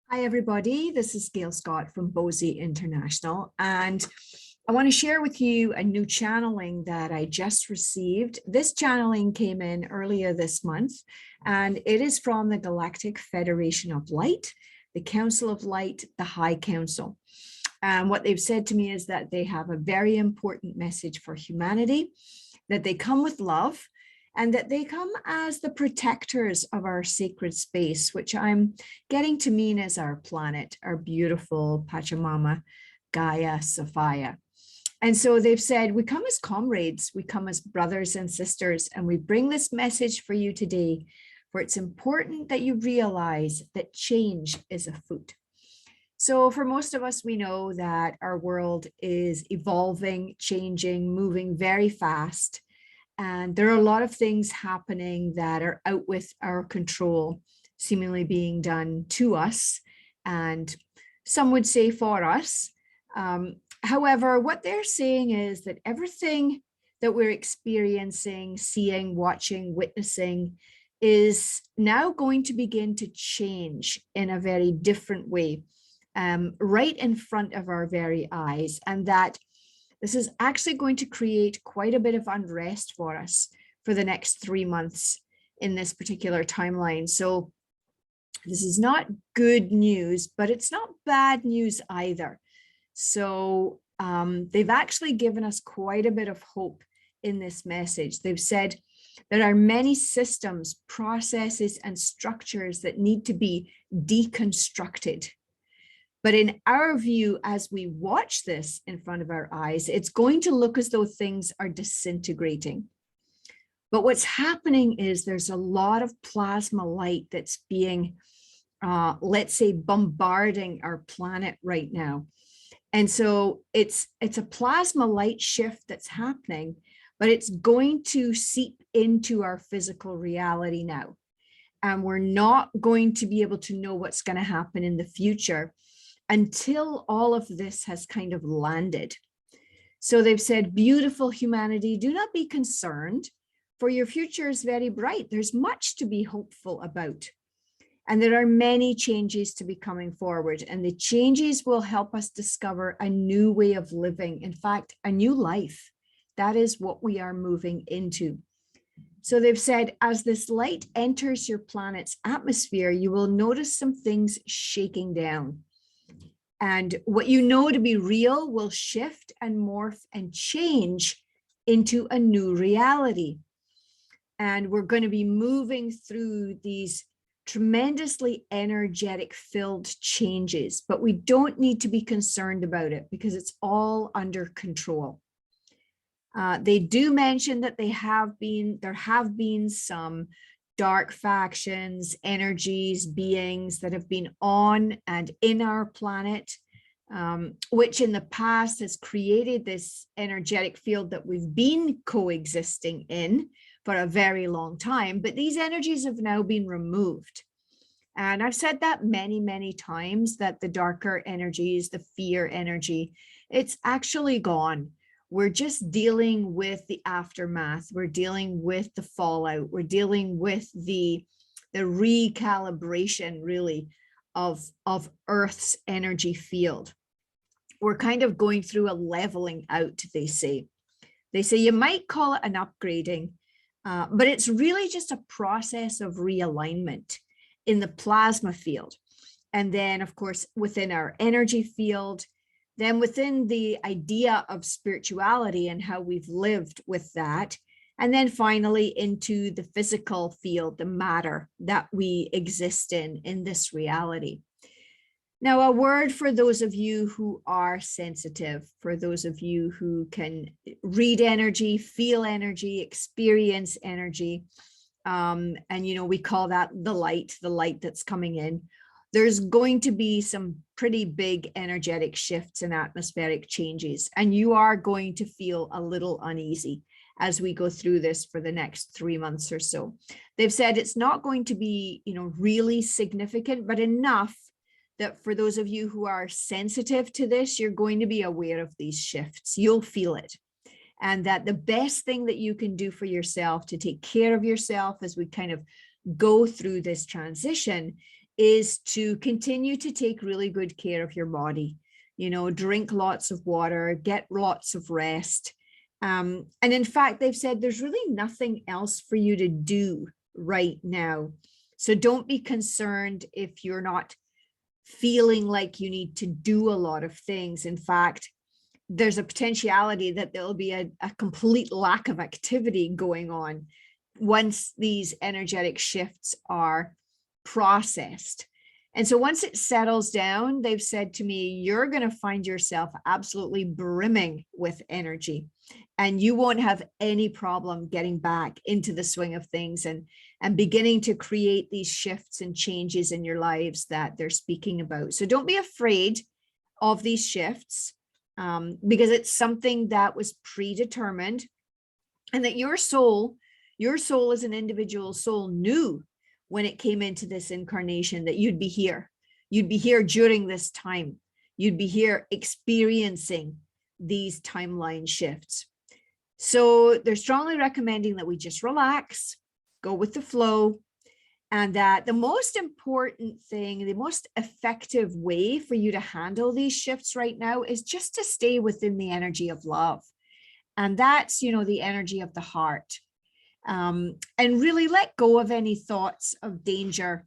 Hi, everybody. This is Gail Scott from Bosie International, and I want to share with you a new channeling that I just received. This channeling came in earlier this month, and it is from the Galactic Federation of Light, the Council of Light, the High Council. And what they've said to me is that they have a very important message for humanity, that they come with love, and that they come as the protectors of our sacred space, which I'm getting to mean as our planet, our beautiful Pachamama, Gaia, Sophia. And so they've said, we come as comrades, we come as brothers and sisters, and we bring this message for you today, for it's important that you realize that change is afoot. So for most of us, we know that our world is evolving, changing, moving very fast. And there are a lot of things happening that are out with our control, seemingly being done to us, and some would say for us. However, what they're saying is that everything that we're experiencing, seeing, watching, witnessing is now going to begin to change in a very different way, right in front of our very eyes, and that this is actually going to create quite a bit of unrest for us for the next 3 months in this particular timeline. So this is not good news, but it's not bad news either. So they've actually given us quite a bit of hope in this message. They've said there are many systems, processes, and structures that need to be deconstructed. But in our view, as we watch this in front of our eyes, it's going to look as though things are disintegrating. But what's happening is there's a lot of plasma light that's being, let's say, bombarding our planet right now. And so it's a plasma light shift that's happening, but it's going to seep into our physical reality now. And we're not going to be able to know what's going to happen in the future until all of this has kind of landed. So they've said, beautiful humanity, do not be concerned, for your future is very bright. There's much to be hopeful about. And there are many changes to be coming forward, and the changes will help us discover a new way of living. In fact, a new life. That is what we are moving into. So they've said, as this light enters your planet's atmosphere, you will notice some things shaking down. And what you know to be real will shift and morph and change into a new reality. And we're going to be moving through these tremendously energetic filled changes, but we don't need to be concerned about it because it's all under control. They do mention that there have been some dark factions, energies, beings that have been on and in our planet, which in the past has created this energetic field that we've been coexisting in for a very long time. But these energies have now been removed. And I've said that many, many times, that the darker energies, the fear energy, it's actually gone. We're just dealing with the aftermath. We're dealing with the fallout. We're dealing with the recalibration, really, of Earth's energy field. We're kind of going through a leveling out, they say. They say you might call it an upgrading, but it's really just a process of realignment in the plasma field. And then, of course, within our energy field, then within the idea of spirituality and how we've lived with that, and then finally into the physical field, the matter that we exist in this reality. Now, a word for those of you who are sensitive, for those of you who can read energy, feel energy, experience energy, and we call that the light that's coming in. There's going to be some pretty big energetic shifts and atmospheric changes, and you are going to feel a little uneasy as we go through this for the next 3 months or so. They've said it's not going to be, really significant, but enough that for those of you who are sensitive to this, you're going to be aware of these shifts. You'll feel it. And that the best thing that you can do for yourself to take care of yourself as we kind of go through this transition is to continue to take really good care of your body. You know, drink lots of water, get lots of rest. And in fact, they've said there's really nothing else for you to do right now. So don't be concerned if you're not feeling like you need to do a lot of things. In fact, there's a potentiality that there'll be a complete lack of activity going on once these energetic shifts are processed. And so once it settles down, they've said to me, you're going to find yourself absolutely brimming with energy, and you won't have any problem getting back into the swing of things and beginning to create these shifts and changes in your lives that they're speaking about. So don't be afraid of these shifts, because it's something that was predetermined, and that your soul as an individual soul knew when it came into this incarnation that you'd be here. You'd be here during this time. You'd be here experiencing these timeline shifts. So they're strongly recommending that we just relax, go with the flow, and that the most important thing, the most effective way for you to handle these shifts right now is just to stay within the energy of love. And that's, you know, the energy of the heart. And really let go of any thoughts of danger,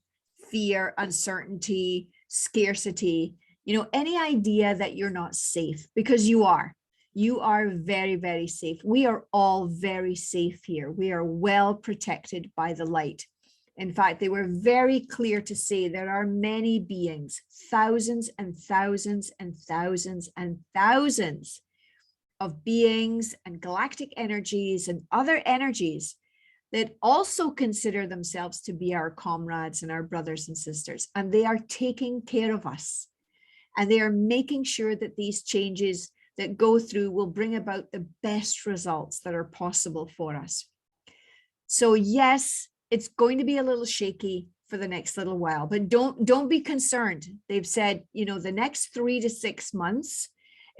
fear, uncertainty, scarcity, you know, any idea that you're not safe, because you are. You are very, very safe. We are all very safe here. We are well protected by the light. In fact, they were very clear to say there are many beings, thousands and thousands and thousands and thousands of beings and galactic energies and other energies that also consider themselves to be our comrades and our brothers and sisters. And they are taking care of us. And they are making sure that these changes that go through will bring about the best results that are possible for us. So yes, it's going to be a little shaky for the next little while, but don't be concerned. They've said, you know, the next 3 to 6 months,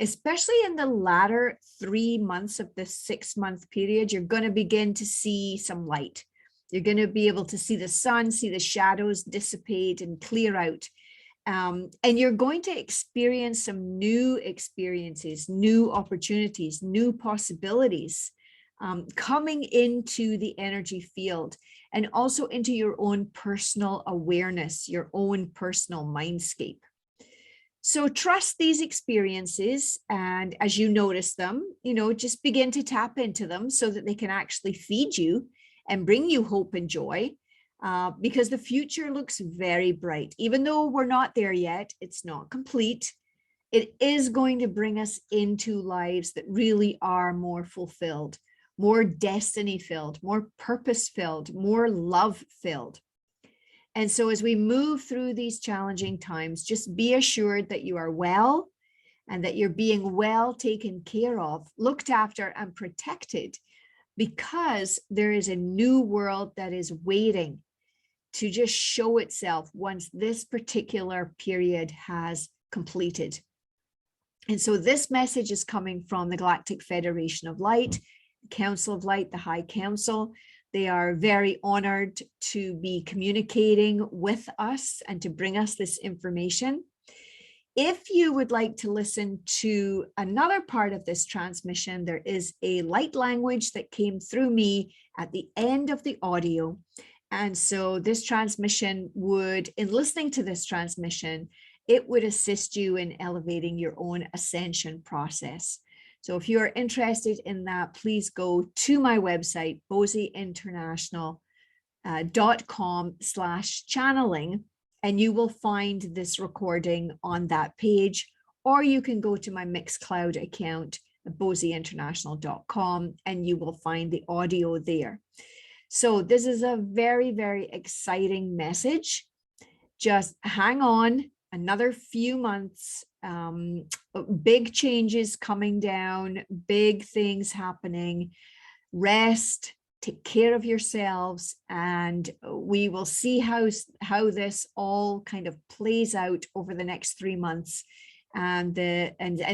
especially in the latter 3 months of this 6-month period, you're going to begin to see some light. You're going to be able to see the sun, see the shadows dissipate and clear out. And you're going to experience some new experiences, new opportunities, new possibilities coming into the energy field, and also into your own personal awareness, your own personal mindscape. So trust these experiences, and as you notice them, you know, just begin to tap into them so that they can actually feed you and bring you hope and joy, because the future looks very bright. Even though we're not there yet, it's not complete. It is going to bring us into lives that really are more fulfilled, more destiny filled, more purpose filled, more love filled. And so as we move through these challenging times, just be assured that you are well, and that you're being well taken care of, looked after and protected, because there is a new world that is waiting to just show itself once this particular period has completed. And so this message is coming from the Galactic Federation of Light, Council of Light, the High Council. They are very honored to be communicating with us and to bring us this information. If you would like to listen to another part of this transmission, there is a light language that came through me at the end of the audio. And so this transmission would, in listening to this transmission, it would assist you in elevating your own ascension process. So if you're interested in that, please go to my website, boseinternational.com/channeling, and you will find this recording on that page, or you can go to my Mixcloud account, boseinternational.com, and you will find the audio there. So this is a very, very exciting message. Just hang on another few months. Big changes coming down, big things happening. Rest, take care of yourselves, and we will see how this all kind of plays out over the next 3 months, and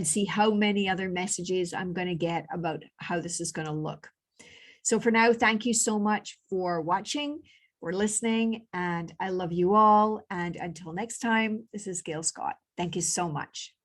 see how many other messages I'm going to get about how this is going to look. So for now, thank you so much for watching, for listening, and I love you all. And until next time, this is Gail Scott. Thank you so much.